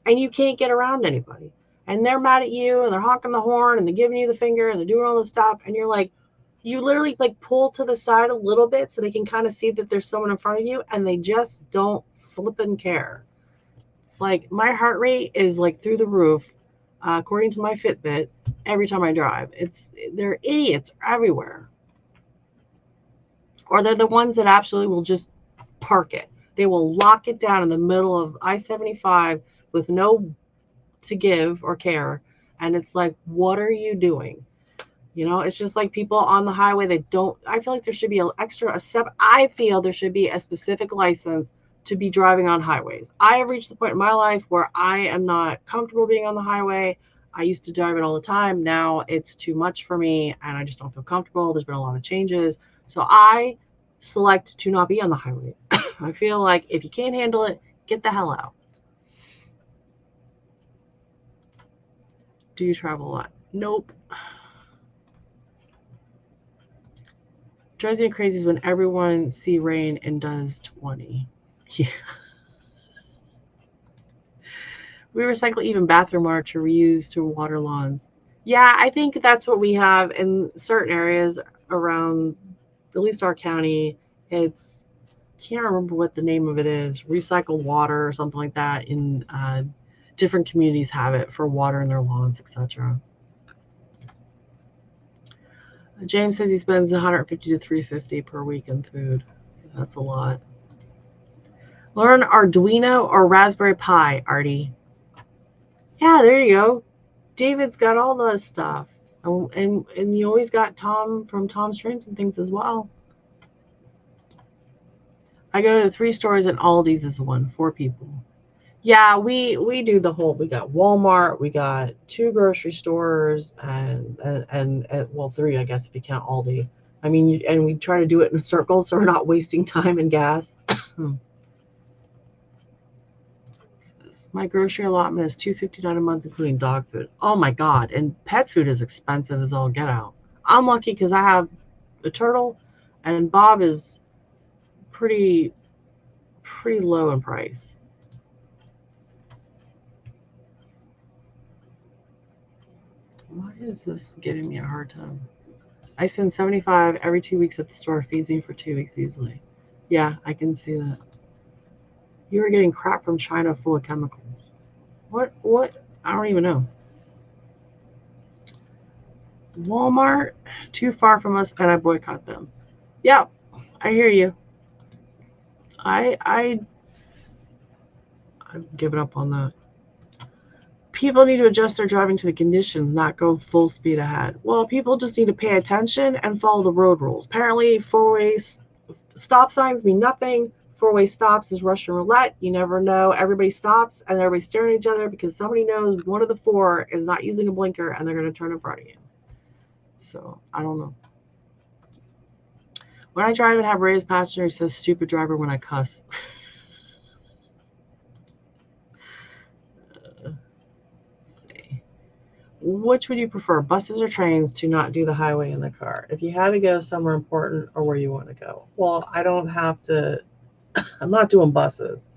And you can't get around anybody. And they're mad at you, and they're honking the horn, and they're giving you the finger, and they're doing all this stuff. And you're like, You literally like pull to the side a little bit so they can kind of see that there's someone in front of you, and they just don't flippin' care. It's like my heart rate is like through the roof, according to my Fitbit, every time I drive. They're idiots everywhere. Or they're the ones that absolutely will just park it. They will lock it down in the middle of I-75 with no to give or care. And it's like, what are you doing? You know, it's just like people on the highway that don't. I feel like there should be an extra, I feel there should be a specific license to be driving on highways. I have reached the point in my life where I am not comfortable being on the highway. I used to drive it all the time. Now it's too much for me and I just don't feel comfortable. There's been a lot of changes. So I select to not be on the highway. I feel like if you can't handle it, get the hell out. Do you travel a lot? Nope. Drives me crazy is when everyone see rain and does 20. Yeah. We recycle even bathroom water to reuse to water lawns. Yeah, I think that's what we have in certain areas around at least our county. It's can't remember what the name of it is. Recycled water or something like that. In different communities have it for water in their lawns, etc. James says he spends 150 to 350 per week in food. That's a lot. Learn Arduino or Raspberry Pi, Artie. Yeah, there you go. David's got all the stuff. And you always got Tom from Tom's Trains and things as well. I go to 3 stores and Aldi's is one, 4 people. Yeah, we do the whole. We got Walmart, we got 2 grocery stores, and well 3 I guess if you count Aldi. I mean, and we try to do it in a circle so we're not wasting time and gas. My grocery allotment is $2.59 a month, including dog food. Oh my god! And pet food is expensive as all get out. I'm lucky because I have a turtle, and Bob is pretty low in price. Why is this giving me a hard time? I spend $75 every 2 weeks at the store. Feeds me for 2 weeks easily. Yeah, I can see that. You were getting crap from China full of chemicals. What? I don't even know. Walmart, too far from us, and I boycott them. Yeah, I hear you. I've given up on that. People need to adjust their driving to the conditions, not go full speed ahead. Well, people just need to pay attention and follow the road rules. Apparently, 4-way stop signs mean nothing. 4-way stops is Russian roulette. You never know. Everybody stops and everybody's staring at each other because somebody knows one of the 4 is not using a blinker and they're going to turn in front of you. So, I don't know. When I drive and have raised passenger, it says stupid driver when I cuss. Which would you prefer, buses or trains, to not do the highway in the car? If you had to go somewhere important or where you want to go. Well, I don't have to, I'm not doing buses.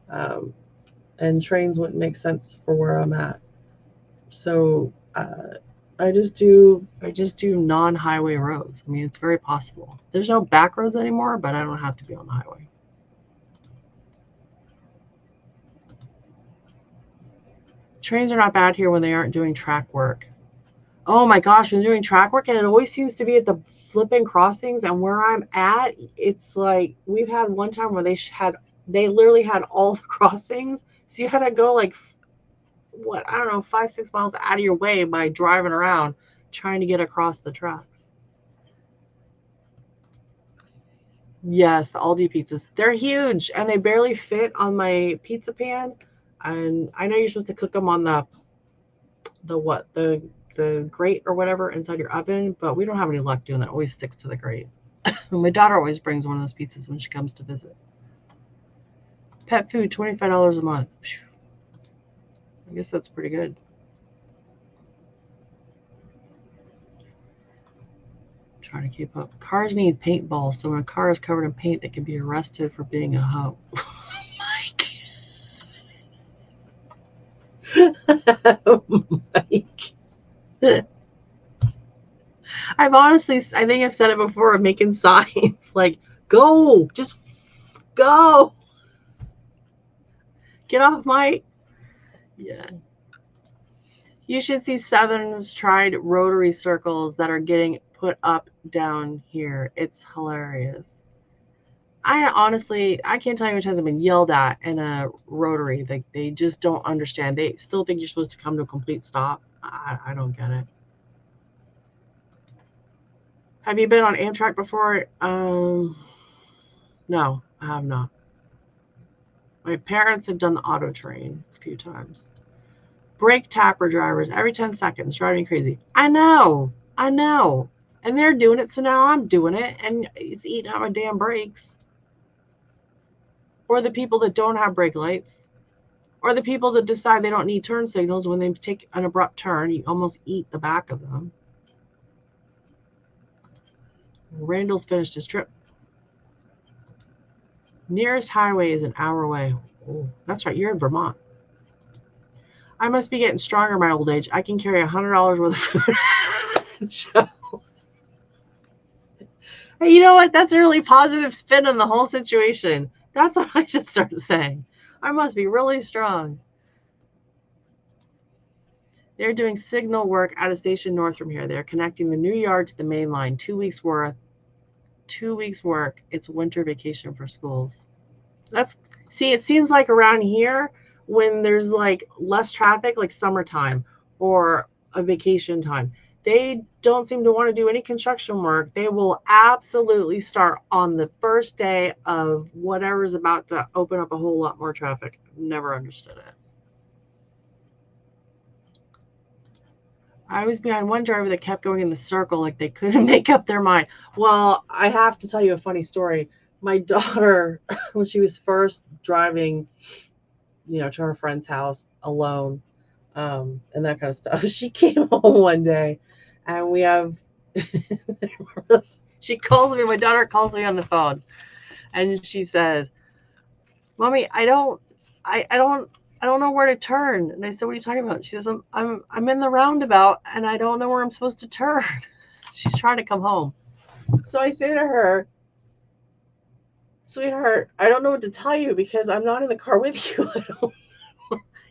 And trains wouldn't make sense for where I'm at. So I just do non-highway roads. I mean, it's very possible. There's no back roads anymore, but I don't have to be on the highway. Trains are not bad here when they aren't doing track work. Oh my gosh, when doing track work, and it always seems to be at the flipping crossings, and where I'm at, it's like we've had one time where they literally had all the crossings, so you had to go like I don't know, 5-6 miles out of your way by driving around trying to get across the tracks. Yes, the Aldi pizzas, they're huge and they barely fit on my pizza pan. And I know you're supposed to cook them on the grate or whatever inside your oven, but we don't have any luck doing that. It always sticks to the grate. My daughter always brings one of those pizzas when she comes to visit. Pet food, $25 a month. I guess that's pretty good. Trying to keep up. Cars need paintballs, so when a car is covered in paint, they can be arrested for being a hoe. Mike. I think I've said it before, I'm making signs like, go, just go. Get off my, yeah. You should see Southern's tried rotary circles that are getting put up down here. It's hilarious. I honestly, I can't tell you how many times I've been yelled at in a rotary. Like they just don't understand. They still think you're supposed to come to a complete stop. I don't get it. Have you been on Amtrak before? No, I have not. My parents have done the auto train a few times. Brake tapper drivers every 10 seconds, driving me crazy. I know. And they're doing it, so now I'm doing it, and it's eating out my damn brakes. Or the people that don't have brake lights. Or the people that decide they don't need turn signals when they take an abrupt turn. You almost eat the back of them. Randall's finished his trip. Nearest highway is an hour away. Oh, that's right, you're in Vermont. I must be getting stronger in my old age. I can carry $100 worth of food. Hey, you know what? That's a really positive spin on the whole situation. That's what I should start saying. I must be really strong. They're doing signal work at a station north from here. They're connecting the new yard to the main line. 2 weeks work. It's winter vacation for schools. It seems like around here when there's like less traffic, like summertime or a vacation time, they don't seem to want to do any construction work. They will absolutely start on the first day of whatever is about to open up a whole lot more traffic. Never understood it. I was behind one driver that kept going in the circle like they couldn't make up their mind. Well, I have to tell you a funny story. My daughter, when she was first driving, to her friend's house alone, and that kind of stuff, she came home one day, and we have. She calls me. My daughter calls me on the phone, and she says, "Mommy, I don't know where to turn." And I said, "What are you talking about?" She says, I'm in the roundabout and I don't know where I'm supposed to turn." She's trying to come home. So I say to her, "Sweetheart, I don't know what to tell you because I'm not in the car with you.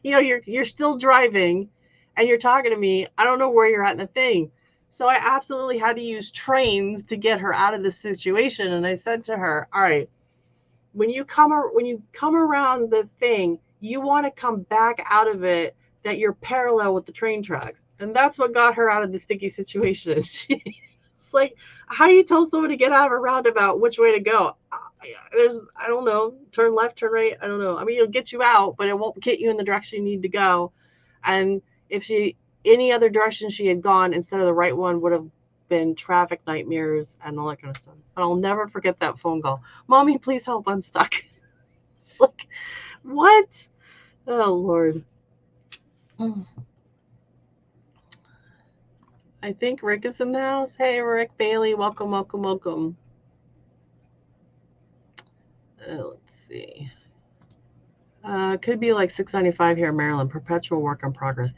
You're still driving and you're talking to me. I don't know where you're at in the thing." So I absolutely had to use trains to get her out of this situation. And I said to her, "All right, when you come around the thing, you want to come back out of it that you're parallel with the train tracks." And that's what got her out of the sticky situation. It's like, how do you tell someone to get out of a roundabout which way to go? I don't know, turn left, turn right. I don't know. I mean, it'll get you out, but it won't get you in the direction you need to go. And if any other direction she had gone instead of the right one would have been traffic nightmares and all that kind of stuff. And I'll never forget that phone call. "Mommy, please help. I'm stuck." It's like, what? Oh, Lord. I think Rick is in the house. Hey, Rick Bailey. Welcome. Let's see. Could be like 695 here in Maryland. Perpetual work in progress.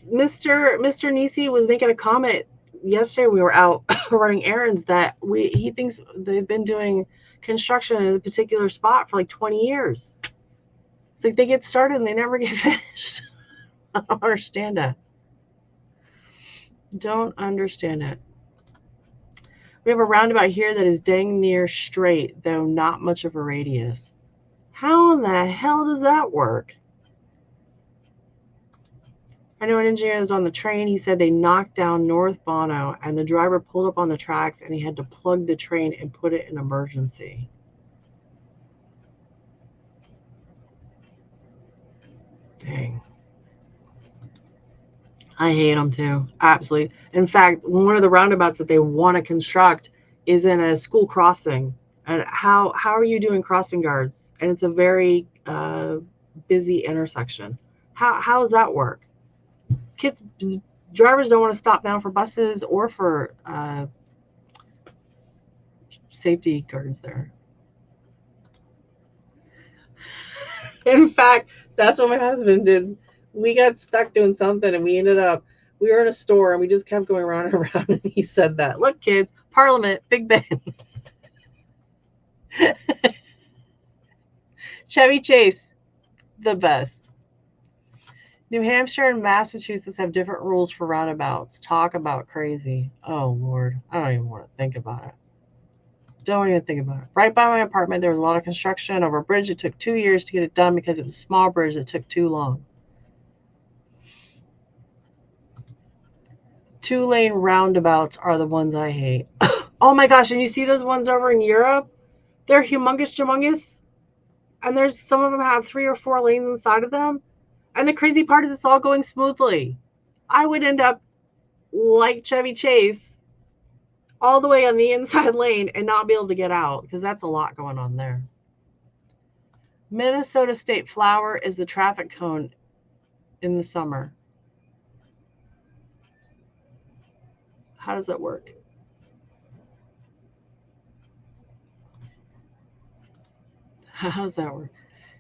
Mr. Nisi was making a comment yesterday. We were out running errands that he thinks they've been doing construction in a particular spot for like 20 years. It's like they get started and they never get finished. I don't understand it. Don't understand it. We have a roundabout here that is dang near straight, though not much of a radius. How in the hell does that work? I know an engineer was on the train. He said they knocked down North Bono and the driver pulled up on the tracks and he had to plug the train and put it in emergency. Dang. I hate them too. Absolutely. In fact, one of the roundabouts that they want to construct is in a school crossing. And how are you doing crossing guards? And it's a very busy intersection. How does that work? Drivers don't want to stop down for buses or for safety guards there. In fact, that's what my husband did. We got stuck doing something and we ended up We were in a store and we just kept going around and around, and he said that. Look, kids, Parliament, Big Ben. Chevy Chase, the best. New Hampshire and Massachusetts have different rules for roundabouts. Talk about crazy. Oh, Lord. I don't even want to think about it. Don't even think about it. Right by my apartment, there was a lot of construction over a bridge. It took 2 years to get it done because it was a small bridge that took too long. 2-lane roundabouts are the ones I hate. Oh my gosh, and you see those ones over in Europe? They're humongous. And there's some of them have 3 or 4 lanes inside of them. And the crazy part is it's all going smoothly. I would end up like Chevy Chase all the way on the inside lane and not be able to get out because that's a lot going on there. Minnesota State Flower is the traffic cone in the summer. How does that work? How does that work?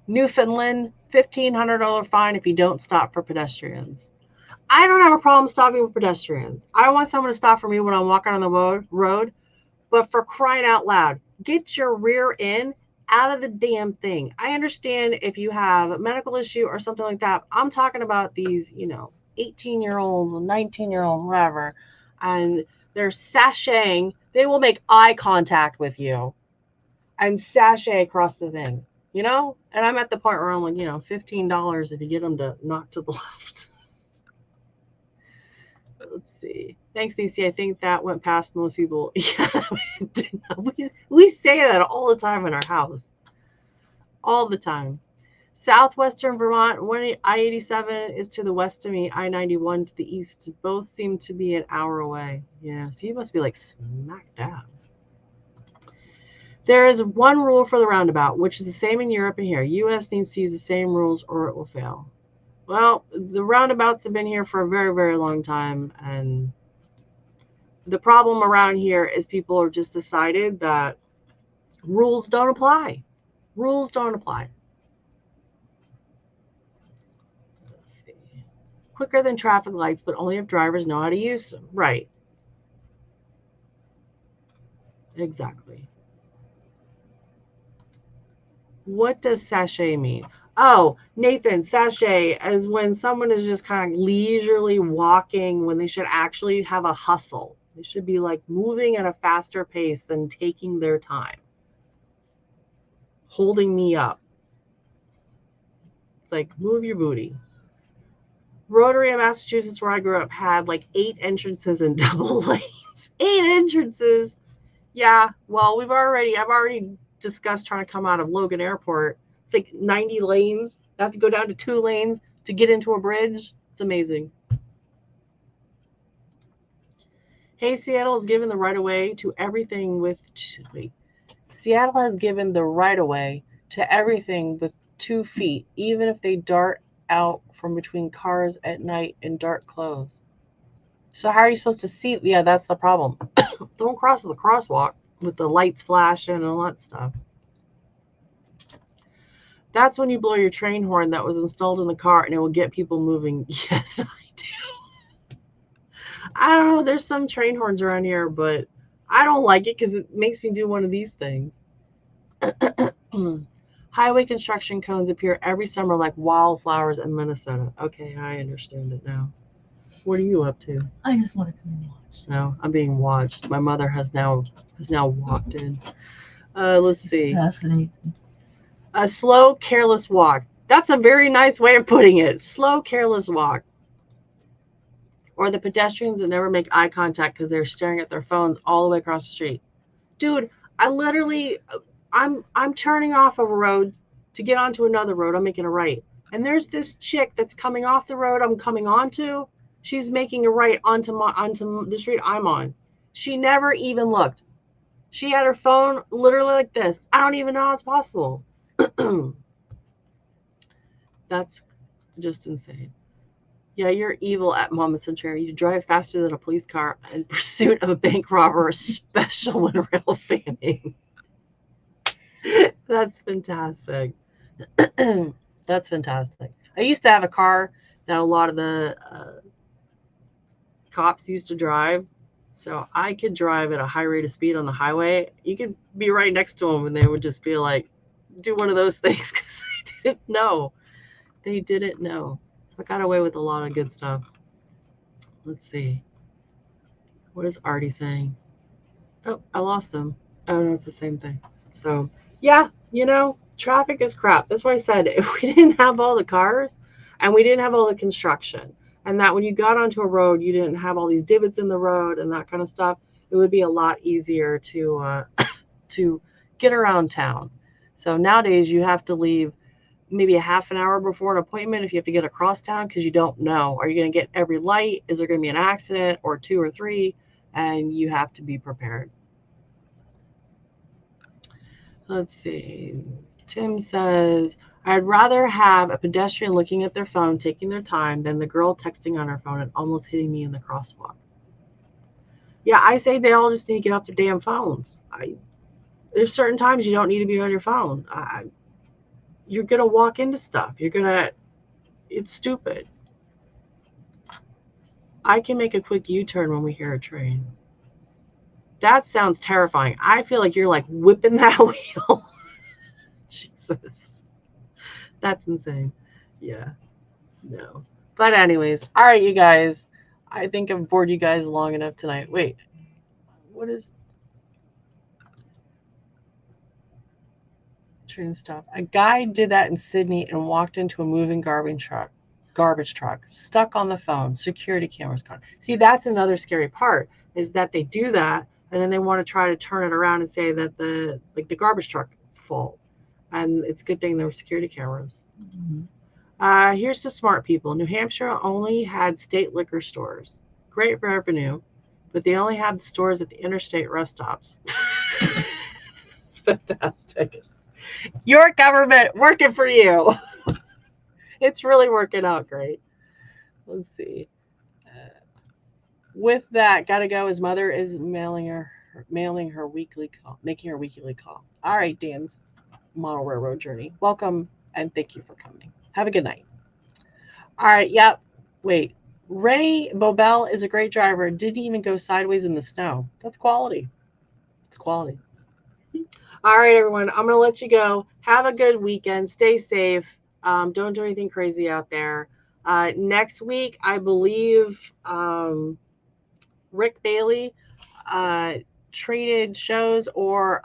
Newfoundland, $1,500 fine if you don't stop for pedestrians. I don't have a problem stopping with pedestrians. I want someone to stop for me when I'm walking on the road, but for crying out loud, get your rear end out of the damn thing. I understand if you have a medical issue or something like that. I'm talking about these, 18-year-olds, 19-year-olds, whatever, and they're sashaying. They will make eye contact with you and sashay across the thing, And I'm at the point where I'm like, $15 if you get them to knock to the left. Let's see. Thanks, Cece. I think that went past most people. Yeah, we say that all the time in our house. All the time. Southwestern Vermont, I-87 is to the west of me, I-91 to the east. Both seem to be an hour away. Yeah, so you must be like smack dab. There is one rule for the roundabout, which is the same in Europe and here. U.S. needs to use the same rules or it will fail. Well, the roundabouts have been here for a very, very long time, and the problem around here is people have just decided that rules don't apply. Rules don't apply. Let's see. Quicker than traffic lights, but only if drivers know how to use them. Right. Exactly. What does sachet mean? Oh, Nathan, sachet is when someone is just kind of leisurely walking when they should actually have a hustle. They should be like moving at a faster pace than taking their time. Holding me up. It's like, move your booty. Rotary in Massachusetts, where I grew up, had like 8 entrances and double lanes. 8 entrances. Yeah, well, I've already discussed trying to come out of Logan Airport. It's like 90 lanes. I have to go down to 2 lanes to get into a bridge. It's amazing. Hey, Seattle has given the right of way to everything with. Seattle has given the right of way to everything with 2 feet, even if they dart out from between cars at night in dark clothes. So how are you supposed to see? Yeah, that's the problem. Don't cross the crosswalk with the lights flashing and all that stuff. That's when you blow your train horn that was installed in the car and it will get people moving. Yes, I do. I don't know. There's some train horns around here, but I don't like it because it makes me do one of these things. Highway construction cones appear every summer like wildflowers in Minnesota. Okay, I understand it now. What are you up to? I just want to come and watch. No, I'm being watched. My mother has now walked in. Let's see. Fascinating. A slow, careless walk. That's a very nice way of putting it. Slow, careless walk. Or the pedestrians that never make eye contact because they're staring at their phones all the way across the street. Dude, I'm turning off of a road to get onto another road. I'm making a right. And there's this chick that's coming off the road I'm coming onto. She's making a right onto the street I'm on. She never even looked. She had her phone literally like this. I don't even know how it's possible. That's just insane. Yeah, you're evil at Mama Century. You drive faster than a police car in pursuit of a bank robber, special when rail fanning. That's fantastic. That's fantastic. I used to have a car that a lot of the cops used to drive. So I could drive at a high rate of speed on the highway. You could be right next to them and they would just be like, do one of those things because they didn't know. They didn't know. So I got away with a lot of good stuff. Let's see. What is Artie saying? Oh, I lost him. Oh, no, it's the same thing. So, yeah, traffic is crap. That's why I said if we didn't have all the cars and we didn't have all the construction, and that when you got onto a road, you didn't have all these divots in the road and that kind of stuff, it would be a lot easier to to get around town. So nowadays, you have to leave maybe a half an hour before an appointment if you have to get across town because you don't know. Are you going to get every light? Is there going to be an accident or 2 or 3? And you have to be prepared. Let's see. Tim says, I'd rather have a pedestrian looking at their phone, taking their time, than the girl texting on her phone and almost hitting me in the crosswalk. Yeah, I say they all just need to get off their damn phones. There's certain times you don't need to be on your phone. You're going to walk into stuff. It's stupid. I can make a quick U-turn when we hear a train. That sounds terrifying. I feel like you're like whipping that wheel. Jesus. That's insane. Yeah. No. But anyways, all right, you guys. I think I've bored you guys long enough tonight. Wait. What is train stuff? A guy did that in Sydney and walked into a moving garbage truck, stuck on the phone, security cameras gone. See, that's another scary part, is that they do that and then they want to try to turn it around and say that the garbage truck is full. And it's a good thing there were security cameras. Mm-hmm. Here's the smart people. New Hampshire only had state liquor stores. Great revenue, but they only have the stores at the interstate rest stops. It's fantastic. Your government working for you. It's really working out great. Let's see. With that, gotta go. His mother is making her weekly call. All right, Dan's model railroad journey. Welcome and thank you for coming. Have a good night. All right. Yep. Wait. Ray Bobel is a great driver. Didn't even go sideways in the snow. That's quality. It's quality. All right, everyone. I'm gonna let you go. Have a good weekend. Stay safe. Don't do anything crazy out there. Next week, I believe Rick Bailey traded shows or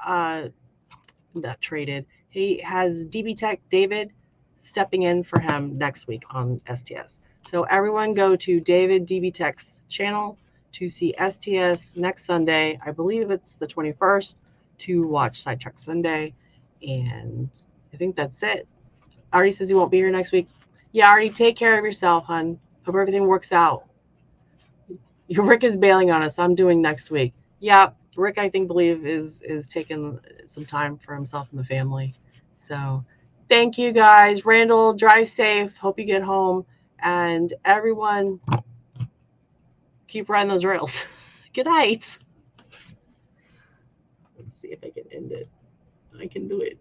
not traded. He has DB Tech David stepping in for him next week on STS. So everyone go to David DB Tech's channel to see STS next Sunday. I believe it's the 21st to watch Sidetrack Sunday. And I think that's it. Artie says he won't be here next week. Yeah, Artie, take care of yourself, hon. Hope everything works out. Rick is bailing on us. I'm doing next week. Yeah, Rick, I believe is taking some time for himself and the family. So thank you guys. Randall, drive safe. Hope you get home. And everyone, keep riding those rails. Good night. Let's see if I can end it. I can do it.